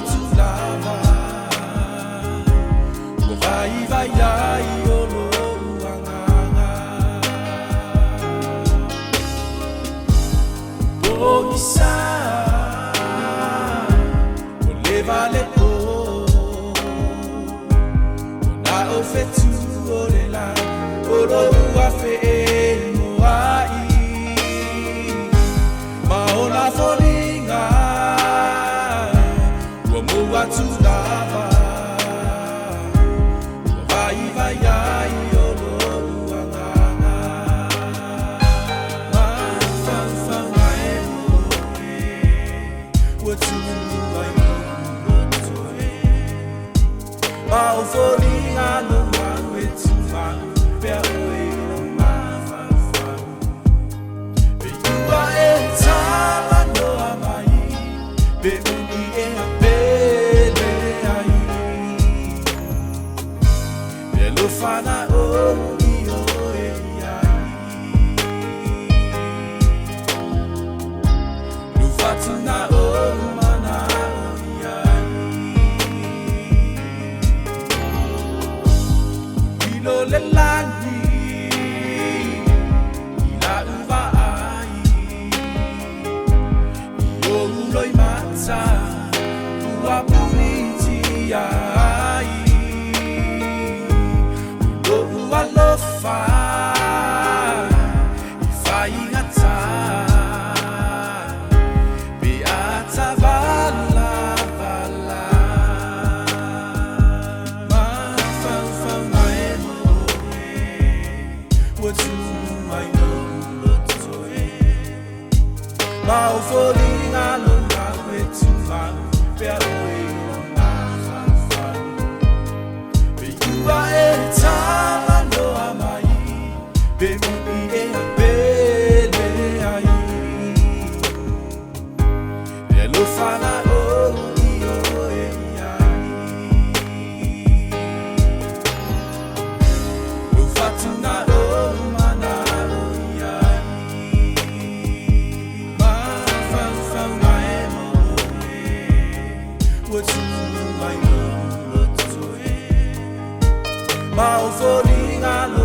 tu lava Ko vai vai ai o lo uanganga O isa O leva le po O na o fetu o le la O lo ua fe mo ai Ma o la folinga O mua tu lava O vai vai ai o lo uanganga Ma fa fa mai mo O tu mai mo to e Ma o folinga no ma we tu ma pe o e no ma fa fa Be you are in time no amai Be mi e a bele ai Be lo fana o i o e ai Lu fatuna o mana o i ai Ilo le lani Ila uva ai Io uloi mata Ua puniti ai Ilo ua lofa I fai ngata Be ata vala vala Ma fa fa mai mo e What you I know what to e Ma o folinga lo na we tu ma Pe a we na fa fa Be you are in time no amai Be mi e a bele ai Re lo fana o i o e ai Lo fatuna o mana o i ai Ma fa fa mai mo e What you I know what to e Ma o folinga lo